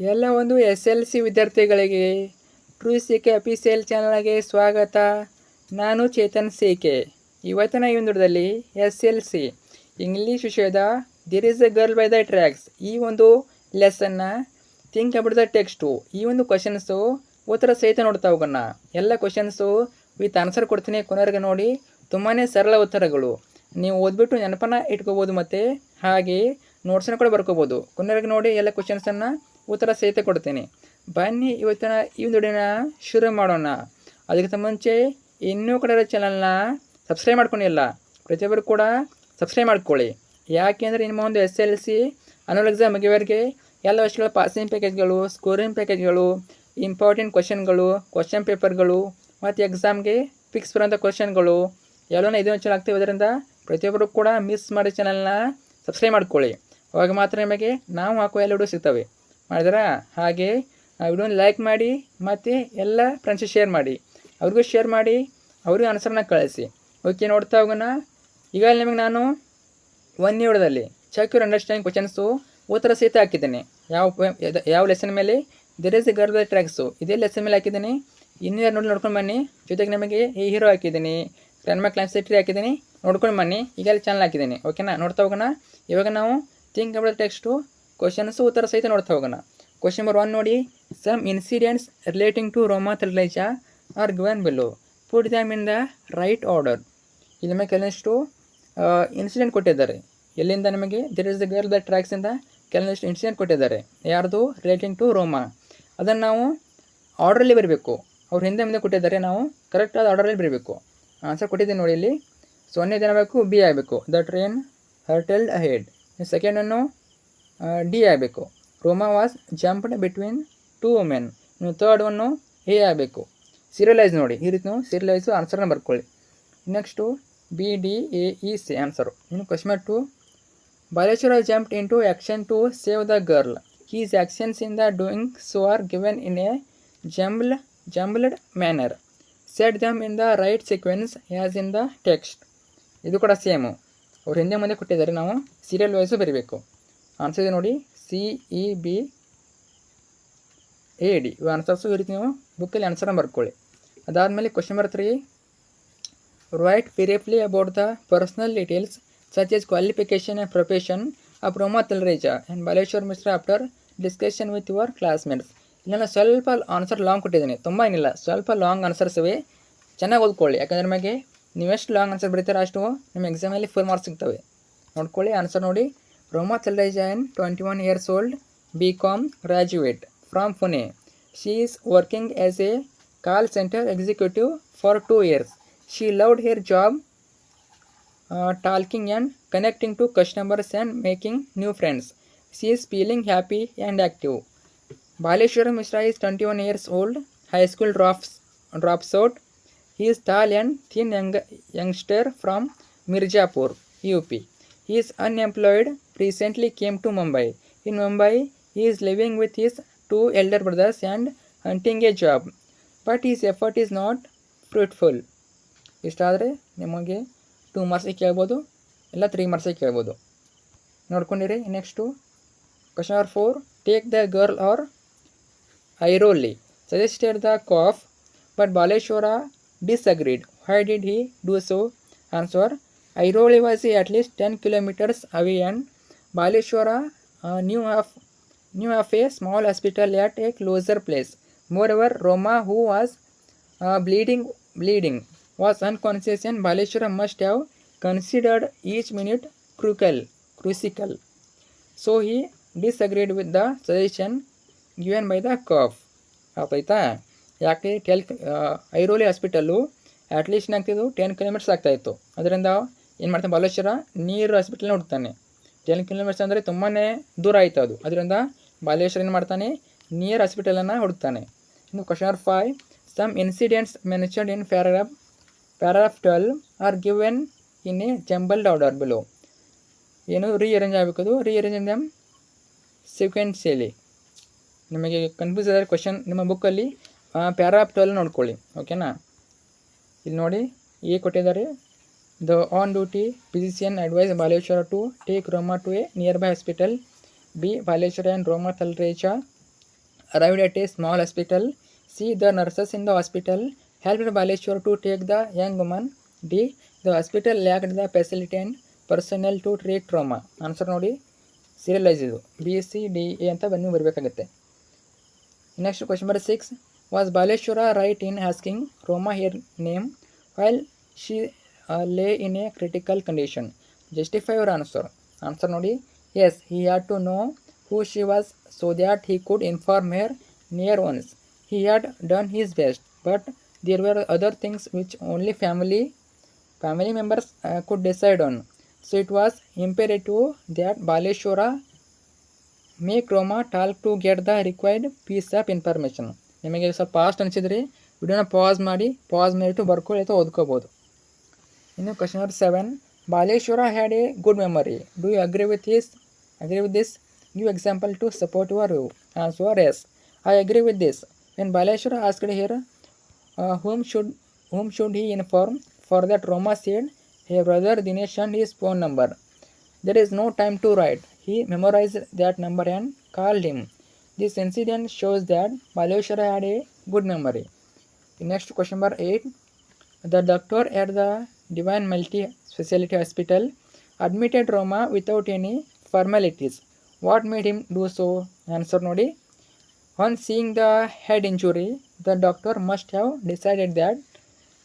ಎಲ್ಲ ಒಂದು SLC ವಿದ್ಯಾರ್ಥಿಗಳಿಗೆ ಟ್ರೂ ಕೆ ಅಫಿಷಿಯಲ್ ಚಾನಲ್ಗೆ ಸ್ವಾಗತ. ನಾನು ಚೇತನ್ ಕೆ. ಇವತ್ತಿನ ಈ ವಿಡಿಯೋದಲ್ಲಿ SLC ಇಂಗ್ಲೀಷ್ ವಿಷಯದ there is a girl by the tracks ಈ ಒಂದು ಲೆಸನ್ನ ಥಿಂಕ್ ಅಬೌಟ್ ದ ಟೆಕ್ಸ್ಟು ಈ ಒಂದು ಕ್ವಶನ್ಸು ಉತ್ತರ ಸಹಿತ ನೋಡ್ತಾ ಹೋಗೋಣ. ಎಲ್ಲ ಕ್ವಶನ್ಸು ವಿತ್ ಆನ್ಸರ್ ಕೊಡ್ತೀನಿ, ಕೊನೆವರೆಗೆ ನೋಡಿ. ತುಂಬಾ ಸರಳ ಉತ್ತರಗಳು, ನೀವು ಓದ್ಬಿಟ್ಟು ನೆನಪನ್ನ ಇಟ್ಕೋಬೋದು ಮತ್ತು ಹಾಗೆ ನೋಟ್ಸನ್ನು ಕೂಡ ಬರ್ಕೋಬೋದು. ಕೊನೆವರೆಗೆ ನೋಡಿ, ಎಲ್ಲ ಕ್ವಶನ್ಸನ್ನು ಉತ್ತರ ಸಹಿತ ಕೊಡ್ತೀನಿ. ಬನ್ನಿ ಇವತ್ತಿನ ಈ ವಿಡಿಯೋನ ಶುರು ಮಾಡೋಣ. ಅದಕ್ಕಿಂತ ಮುಂಚೆ ಇನ್ನೂ ಕಡೆ ಚಾನಲ್ನ ಸಬ್ಸ್ಕ್ರೈಬ್ ಮಾಡ್ಕೊಂಡಿಲ್ಲ, ಪ್ರತಿಯೊಬ್ಬರು ಕೂಡ ಸಬ್ಸ್ಕ್ರೈಬ್ ಮಾಡ್ಕೊಳ್ಳಿ. ಯಾಕೆಂದರೆ ನಿಮ್ಮ ಒಂದು SLC ಅನ್ಯುವಲ್ ಎಕ್ಸಾಮ್ ಮುಗಿಯೋವರೆಗೆ ಎಲ್ಲ ವರ್ಷಗಳ ಪಾಸಿಂಗ್ ಪ್ಯಾಕೇಜ್ಗಳು, ಸ್ಕೋರಿಂಗ್ ಪ್ಯಾಕೇಜ್ಗಳು, ಇಂಪಾರ್ಟೆಂಟ್ ಕ್ವಶನ್ಗಳು, ಕ್ವಶನ್ ಪೇಪರ್ಗಳು ಮತ್ತು ಎಕ್ಸಾಮ್ಗೆ ಫಿಕ್ಸ್ ಬರೋಂಥ ಕ್ವಶನ್ಗಳು ಎಲ್ಲನೂ ಇದೇ ಚಾನಲ್ ಆಗ್ತೀವಿ. ಅದರಿಂದ ಪ್ರತಿಯೊಬ್ಬರು ಕೂಡ ಮಿಸ್ ಮಾಡಿ ಚಾನಲ್ನ ಸಬ್ಸ್ಕ್ರೈಬ್ ಮಾಡ್ಕೊಳ್ಳಿ. ಅವಾಗ ಮಾತ್ರ ನಿಮಗೆ ನಾವು ಹಾಕೋ ಎಲ್ಲ ವಿಡಿಯೋ ಸಿಗ್ತವೆ. ಮಾಡಿದ್ರಾ? ಹಾಗೆ ವಿಡಿಯೋನ ಲೈಕ್ ಮಾಡಿ ಮತ್ತು ಎಲ್ಲ ಫ್ರೆಂಡ್ಸಿಗೆ ಶೇರ್ ಮಾಡಿ, ಅವ್ರಿಗೂ ಶೇರ್ ಮಾಡಿ, ಅವ್ರಿಗೂ ಆನ್ಸರ್ನ ಕಳಿಸಿ. ಓಕೆ, ನೋಡ್ತಾ ಹೋಗೋಣ. ಈಗ ನಿಮಗೆ ನಾನು ಒಂದು ವಿಡಿಯೋದಲ್ಲಿ ಚೆಕ್ ಯುವರ್ ಅಂಡರ್ಸ್ಟ್ಯಾಂಡಿಂಗ್ ಕ್ವಶನ್ಸು ಉತ್ತರ ಸಹಿತ ಹಾಕಿದ್ದೀನಿ. ಯಾವ ಲೆಸನ್ ಮೇಲೆ? There is a girl by the tracks ಇದೇ ಲೆಸನ್ ಮೇಲೆ ಹಾಕಿದ್ದೀನಿ. ಇನ್ನೂ ಯಾರು ನೋಡ್ಕೊಂಡು ಬನ್ನಿ. ಜೊತೆಗೆ ನಿಮಗೆ ಈ ಹೀರೋ ಹಾಕಿದ್ದೀನಿ, ಗ್ರ್ಯಾಂಡ್ ಮಾ ಕ್ಲಾಸ್ ಸಿಟ್ರಿ ಹಾಕಿದ್ದೀನಿ, ನೋಡ್ಕೊಂಡು ಬನ್ನಿ. ಈಗ ಅಲ್ಲಿ ಚಾನಲ್ ಹಾಕಿದ್ದೀನಿ. ಓಕೆನಾ? ನೋಡ್ತಾ ಹೋಗೋಣ. ಇವಾಗ ನಾವು think about the text questions ಉತ್ತರ ಸಹಿತ ನೋಡ್ತಾ ಹೋಗೋಣ. ಕ್ವಶನ್ ನಂಬರ್ 1 ನೋಡಿ. Some incidents relating to Roma Theresa are given below, put them in the right order. ಇಲ್ಲಿ ನಮಗೆ ಕೆಲವಷ್ಟು ಇನ್ಸಿಡೆಂಟ್ ಕೊಟ್ಟಿದ್ದಾರೆ. ಎಲ್ಲಿಂದ ನಮಗೆ there is the girl the ಟ್ರ್ಯಾಕ್ಸಿಂದ ಕೆಲವಷ್ಟು ಇನ್ಸಿಡೆಂಟ್ ಕೊಟ್ಟಿದ್ದಾರೆ. ಯಾರ್ದು? Relating to Roma. ಅದನ್ನು ನಾವು ಆರ್ಡ್ರಲ್ಲಿ ಬರಬೇಕು. ಅವ್ರು ಹಿಂದೆ ಮುಂದೆ ಕೊಟ್ಟಿದ್ದಾರೆ, ನಾವು ಕರೆಕ್ಟಾದ ಆರ್ಡರಲ್ಲಿ ಬರಬೇಕು. ಆನ್ಸರ್ ಕೊಟ್ಟಿದ್ದೀನಿ ನೋಡಿ ಇಲ್ಲಿ. ಸೊ ಒಂದೇ ಆಗಬೇಕು, ಬಿ ಆಗಬೇಕು. The train hurtled ahead. ಸೆಕೆಂಡನ್ನು ಡಿ ಆಗಬೇಕು. Roma was jumped between 2 women. ನೀವು ಥರ್ಡ್ ಒನ್ನು ಎ ಆಗಬೇಕು. ಸೀರಿಯಲೈಸ್ ನೋಡಿ, ಈ ರೀತಿ ನೀವು ಸೀರಿಯಲೈಸು ಆನ್ಸರ್ನ ಬರ್ಕೊಳ್ಳಿ. Next BDAEC answer. ಇನ್ನು question number 2. Baleshwar jumped into action to save the girl. His actions in the doing so are given in a jumbled manner. Set them in the right sequence as in the text. ಇದು ಕೂಡ same. ಅವ್ರು ಹಿಂದೆ ಮುಂದೆ ಕೊಟ್ಟಿದ್ದಾರೆ, ನಾವು serial wise ಬರೀಬೇಕು. Answer ಇದೆ ನೋಡಿ, CEBAD. ಇವು ಆನ್ಸರ್ಸು ಈ ರೀತಿ ನೀವು ಬುಕ್ಕಲ್ಲಿ ಆನ್ಸರ್ನ ಬರ್ಕೊಳ್ಳಿ. ಅದಾದಮೇಲೆ question number 3. Write briefly about the personal details such as qualification and profession of Roma Theresa and Baleshwar Mishra after discussion with your classmates. ಇಲ್ಲೆಲ್ಲ ಸ್ವಲ್ಪ ಆನ್ಸರ್ ಲಾಂಗ್ ಕೊಟ್ಟಿದ್ದೀನಿ, ತುಂಬ ಏನಿಲ್ಲ, ಸ್ವಲ್ಪ ಲಾಂಗ್ ಆನ್ಸರ್ಸ್ ಇವೆ. ಚೆನ್ನಾಗಿ ಓದ್ಕೊಳ್ಳಿ. ಯಾಕಂದರೆ ನಮಗೆ ನೀವೆಷ್ಟು ಲಾಂಗ್ ಆನ್ಸರ್ ಬರೀತೀರ ಅಷ್ಟು ನಿಮ್ಮ ಎಕ್ಸಾಮಲ್ಲಿ ಫುಲ್ ಮಾರ್ಕ್ಸ್ ಸಿಗ್ತವೆ. ನೋಡ್ಕೊಳ್ಳಿ. ಆನ್ಸರ್ ನೋಡಿ. ರೋಮಾ ಥೆರೈಜಾ 21 years old, BCom graduate from Pune. She is working as a call center executive for 2 years. She loved her job, talking and connecting to customers and making new friends. She is feeling happy and active. Baleshwar Mishra is 21 years old, high school drops out. He is tall and thin youngster from Mirzapur, UP. He is unemployed, recently came to Mumbai. In Mumbai, he is living with his 2 elder brothers and hunting a job. But his effort is not fruitful. ಇಷ್ಟಾದರೆ ನಿಮಗೆ 2 ಮಾರ್ಕ್ಸಿಗೆ ಕೇಳ್ಬೋದು, ಇಲ್ಲ 3 ಮಾರ್ಕ್ಸಿಗೆ ಕೇಳ್ಬೋದು. ನೋಡ್ಕೊಂಡಿರಿ. Next question number 4. Take the girl ಆರ್ Airoli suggested the cop but Baleshwar disagreed. Why did he do so? Answer. Airoli was at least 10 kilometers away and Baleshwara knew of a small hospital at a closer place. Moreover, Roma, who was bleeding, was unconscious and Baleshwara must have considered each minute crucial. So he disagreed with the suggestion given by the cough. ಆಯ್ತಾ? ಯಾಕೆ Airoli hospital at least ಆಗ್ತಿದ್ದು 10 kilometers ಆಗ್ತಾಯಿತ್ತು. ಅದರಿಂದ ಏನು ಮಾಡ್ತಾನೆ ಬಾಲೇಶ್ವರ? ನೀರು ಹಾಸ್ಪಿಟಲ್ನ ಹುಡ್ತಾನೆ. 10 kilometers ಅಂದರೆ ತುಂಬಾ ದೂರ ಆಯಿತು ಅದು. ಅದರಿಂದ ಬಾಲೇಶ್ವರ ಏನು ಮಾಡ್ತಾನೆ? ನಿಯರ್ ಹಾಸ್ಪಿಟಲನ್ನು ಹುಡುಕ್ತಾನೆ. ಇನ್ನು question number 5. Some incidents mentioned in paragraph 12 are given in a jumbled order below. ಏನು ರೀಅರೇಂಜ್ ಆಗಬೇಕದು? Rearrange them sequentially. ನಿಮಗೆ ಕನ್ಫ್ಯೂಸ್ ಆದರೆ ಕ್ವಶನ್ ನಿಮ್ಮ ಬುಕ್ಕಲ್ಲಿ ಪ್ಯಾರಾಗ್ರಾಫ್ 12 ನೋಡ್ಕೊಳ್ಳಿ. ಓಕೆನಾ? ಇಲ್ಲಿ ನೋಡಿ, ಎ ಕೊಟ್ಟಿದ್ದಾರೆ. The on duty physician advise Baleshwara to take Roma to a nearby hospital. B. Baleshwara and Roma Thalreja arrived at a small hospital. C. The nurses in the hospital helped Baleshwar to take the young woman. D. The hospital lacked the facility and personnel to treat trauma. Answer ನೋಡಿ ಸೀರಿಯಲೈಸ್ ಇದು BC D A ಅಂತ ನೀವು ಬರಬೇಕಾಗುತ್ತೆ. Next question number 6. Was Baleshwara right in asking Roma her name while she lay in a critical condition? Justify your answer. Answer ನೋಡಿ yes, he had to know who she was so that he could inform her near ones. He had done his best, but there were other things which only family members could decide on. So it was imperative that Baleshwara make Roma talk to get the required piece of information. ನಿಮಗೆ ಸ್ವಲ್ಪ fast ಅನಿಸಿದ್ರಿ ವಿಡಿಯೋನ pass ಮಾಡಿಟ್ಟು ಬರ್ಕೊಳ್ಳಿ ಅಥವಾ ಓದ್ಕೋಬೋದು. ಇನ್ನು question number 7. Baleshwara had a good memory. Do you agree with this? Give example to support your view. Answer yes, I agree with this. When Baleshwara asked her whom should he inform, for that Roma said her brother Dinesh and his phone number. There is no time to write. He memorized that number and called him. This incident shows that Baleshwara had a good memory. Next question number 8. The doctor at the Divine Multi Speciality Hospital admitted Roma without any formalities. What made him do so? Answer nodi. On seeing the head injury, the doctor must have decided that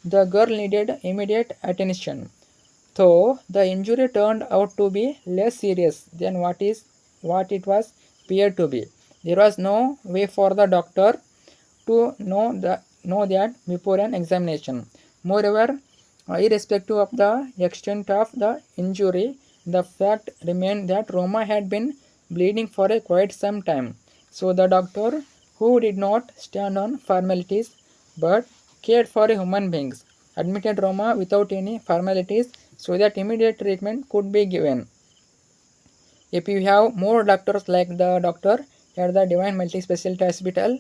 the girl needed immediate attention. Though the injury turned out to be less serious than what it was appeared to be. There was no way for the doctor to know that before an examination. Moreover, irrespective of the extent of the injury, the fact remained that Roma had been bleeding for quite some time. So the doctor, who did not stand on formalities but cared for human beings, admitted Roma without any formalities so that immediate treatment could be given. If you have more doctors like the doctor at the Divine Multi Speciality Hospital,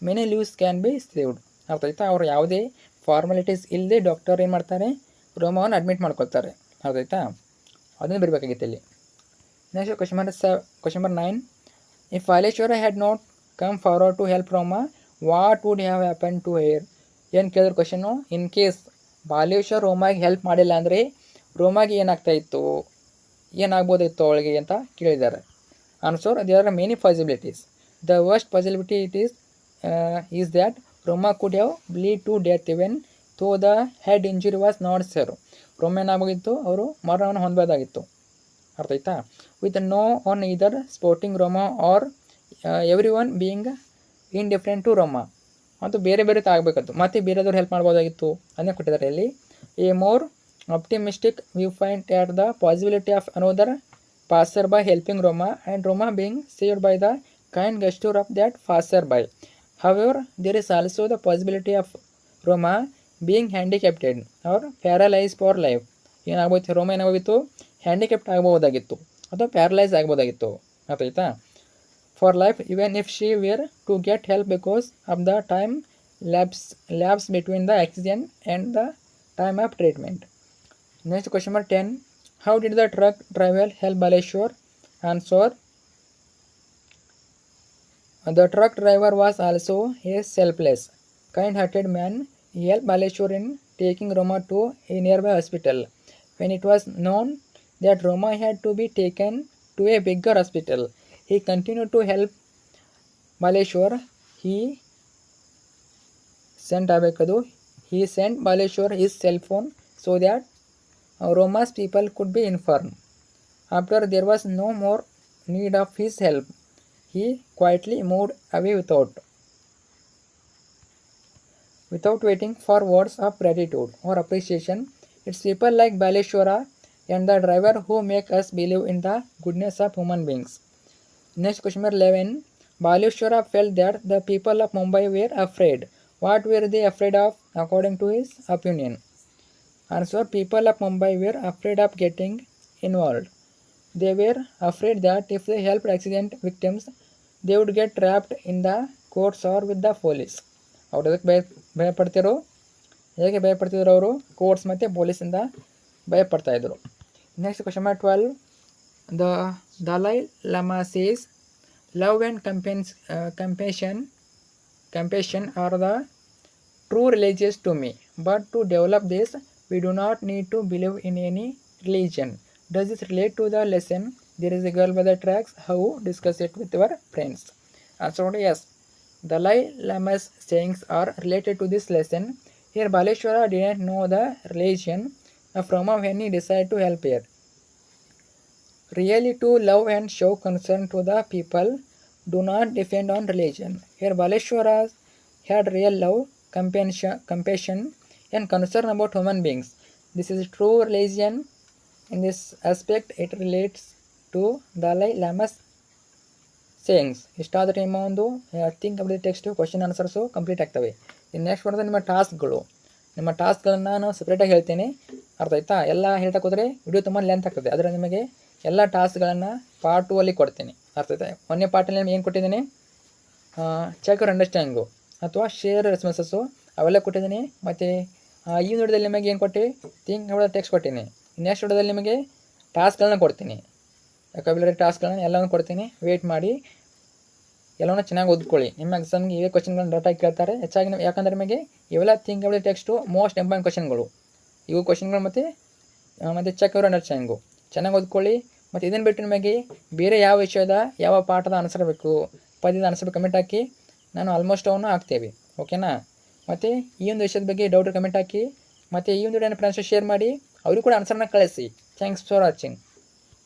many lives can be saved. ಅರ್ಥ ಆಯ್ತಾ? ಅವರು ಯಾವುದೇ formalities ಇಲ್ಲದೆ doctor ಏನು ಮಾಡ್ತಾರೆ, ರೋಮವನ್ನು admit ಮಾಡ್ಕೊಳ್ತಾರೆ. ಅರ್ಥ ಆಯ್ತಾ? ಅದನ್ನು ಬರಬೇಕಾಗಿತ್ತು ಇಲ್ಲಿ. Next question number 9. If Baleshwara had not come forward to help Roma, what would have happened to her? ಏನು ಕೇಳಿದ್ರು ಕ್ವಶನು, ಇನ್ ಕೇಸ್ ಬಾಲೇಶ್ವರ್ ರೋಮಾಗೆ ಹೆಲ್ಪ್ ಮಾಡಿಲ್ಲ ಅಂದರೆ ರೋಮಾಗೆ ಏನಾಗ್ಬೋದಿತ್ತು ಅವಳಿಗೆ ಅಂತ ಕೇಳಿದ್ದಾರೆ. Answer, there are many possibilities. The worst possibility is that Roma could have bleed to death even though the head injury was not severe. ರೋಮ ಏನಾಗೋಗಿತ್ತು, ಅವರು ಮರಣವನ್ನು ಹೊಂದಬಹುದಾಗಿತ್ತು. ಅರ್ಥ ಆಯ್ತಾ? With no one either supporting Roma or every one being indifferent to Roma. ಮತ್ತು ಬೇರೆ ಆಗಬೇಕಿತ್ತು, ಮತ್ತು ಬೇರೆದವ್ರು ಹೆಲ್ಪ್ ಮಾಡ್ಬೋದಾಗಿತ್ತು. ಅದನ್ನೇ ಕೊಟ್ಟಿದ್ದಾರೆ ಇಲ್ಲಿ. A more optimistic view point at the possibility of another passer by helping Roma and Roma being saved by the kind gesture of that passer by. However, there is also the possibility of Roma being handicapped or paralyzed for life. ಏನಾಗ್ಬೋಯ್ತು, ರೋಮ ಏನಾಗೋಗಿತ್ತು, handicapped ಆಗ್ಬೋದಾಗಿತ್ತು ಅಥವಾ paralyse ಆಗ್ಬೋದಾಗಿತ್ತು. ಆಯ್ತಾ? For life even if she were to get help because of the time lapse between the accident and the time of treatment. Next question number 10. How did the truck driver help Baleshwar? Answer, the truck driver was also a selfless, kind-hearted man. He helped Baleshwar in taking Roma to a nearby hospital. When it was known that Roma had to be taken to a bigger hospital, he continued to help Baleshwar. He sent Baleshwar his cell phone so that Roma's people could be informed. After there was no more need of his help, he quietly moved away without waiting for words of gratitude or appreciation. It's people like Baleshwara and the driver who make us believe in the goodness of human beings. Next question number 11. Baleshwara felt that the people of Mumbai were afraid. What were they afraid of according to his opinion? Answer, people of Mumbai were afraid of getting involved. They were afraid that if they helped accident victims, they would get trapped in the courts or with the police. ಅವರು ಅದಕ್ಕೆ ಭಯಪಡ್ತಿರೋ, ಹೇಗೆ ಭಯಪಡ್ತಿದ್ರು ಅವರು? Courts ಮತ್ತು ಪೊಲೀಸಿಂದ ಭಯಪಡ್ತಾಯಿದ್ರು. Next question number 12. The Dalai Lama says, love and compassion compassion are the true religious to me. But to develop this, we do not need to believe in any religion. Does this relate to the lesson? There is a girl by the tracks. How? Discuss it with your friends. Answer: yes. Dalai Lama's sayings are related to this lesson. Here Baleshwara didn't know the religion from when he decided to help her. Really, to love and show concern to the people, do not depend on religion. Here Baleshwara had real love, compassion and concern about human beings. This is true religion. In this aspect, it relates to Dalai Lama's sayings. ಇಷ್ಟಾದರೆ ನಿಮ್ಮ ಒಂದು think about text question answers complete ಆಗ್ತವೆ. ಇನ್ನು next ಬರೋದು ನಿಮ್ಮ ಟಾಸ್ಕ್ಗಳು. ನಿಮ್ಮ ಟಾಸ್ಕ್ಗಳನ್ನು ನಾನು ಸಪ್ರೇಟಾಗಿ ಹೇಳ್ತೀನಿ, ಅರ್ಥ ಆಯ್ತಾ? ಎಲ್ಲ ಹೇಳ್ತಾ ಹೋದರೆ ವಿಡಿಯೋ ತುಂಬ ಲೆಂತ್ ಆಗ್ತದೆ. ಆದರೆ ನಿಮಗೆ ಎಲ್ಲ ಟಾಸ್ಕ್ಗಳನ್ನು ಪಾರ್ಟ್ 2 ಅಲ್ಲಿ ಕೊಡ್ತೀನಿ, ಅರ್ಥ ಆಯ್ತಾ? ಒಂದನೇ ಪಾರ್ಟಲ್ಲಿ ನಿಮಗೆ ಏನು ಕೊಟ್ಟಿದ್ದೀನಿ, ಚೆಕ್ ಯುವರ್ ಅಂಡರ್ಸ್ಟ್ಯಾಂಡಿಂಗು ಅಥವಾ ಶೇರ್ ರೆಸ್ಪಾನ್ಸಸ್ಸು ಅವೆಲ್ಲ ಕೊಟ್ಟಿದ್ದೀನಿ. ಮತ್ತು ಈ ವಿಡಿಯೋದಲ್ಲಿ ನಿಮಗೆ ಏನು ಕೊಟ್ಟು ಥಿಂಕ್ ಅಬೌಟ್ ಟೆಕ್ಸ್ಟ್ ಕೊಟ್ಟಿನಿ. ನೆಕ್ಸ್ಟ್ ವಿಡಿಯೋದಲ್ಲಿ ನಿಮಗೆ ಟಾಸ್ಕ್ಗಳನ್ನ ಕೊಡ್ತೀನಿ, ವೊಕ್ಯಾಬ್ಯುಲರಿ ಟಾಸ್ಕ್ಗಳನ್ನ ಎಲ್ಲವೂ ಕೊಡ್ತೀನಿ. ವೇಟ್ ಮಾಡಿ, ಎಲ್ಲವನ್ನೂ ಚೆನ್ನಾಗಿ ಓದ್ಕೊಳ್ಳಿ. ನಿಮ್ಮ ಎಕ್ಸಾಮ್ಗೆ ಇವೇ ಕ್ವಶನ್ಗಳನ್ನ ಡಾಟಾಗಿ ಕೇಳ್ತಾರೆ ಹೆಚ್ಚಾಗಿ. ಯಾಕಂದರೆ ನಿಮಗೆ ಇವೆಲ್ಲ think about text most important ಕ್ವಶನ್ಗಳು, ಇವು ಕ್ವಶನ್ಗಳು. ಮತ್ತು ಚೆಕ್ ಯುವರ್ ಅಂಡರ್ಸ್ಟ್ಯಾಂಡಿಂಗು ಚೆನ್ನಾಗಿ ಓದ್ಕೊಳ್ಳಿ. ಮತ್ತು ಇದನ್ನು ಬಿಟ್ಟು ನಿಮಗೆ ಬೇರೆ ಯಾವ ವಿಷಯದ ಯಾವ ಪಾಠದ ಆನ್ಸರ್ ಬೇಕು, ಪದ್ಯದ ಆನ್ಸರ್ ಕಮೆಂಟ್ ಹಾಕಿ, ನಾನು ಆಲ್ಮೋಸ್ಟ್ ಅವನ್ನು ಹಾಕ್ತೇವೆ, ಓಕೆನಾ? ಮತ್ತು ಈ ಒಂದು ವಿಷಯದ ಬಗ್ಗೆ ಡೌಟ್ ಕಮೆಂಟ್ ಹಾಕಿ, ಮತ್ತು ಈ ಒಂದು ವಿಡಿಯೋನ ಫ್ರೆಂಡ್ಸ್ ಶೇರ್ ಮಾಡಿ, ಅವ್ರಿಗೂ ಕೂಡ ಆನ್ಸರ್ನ ಕಳಿಸಿ. Thanks for watching.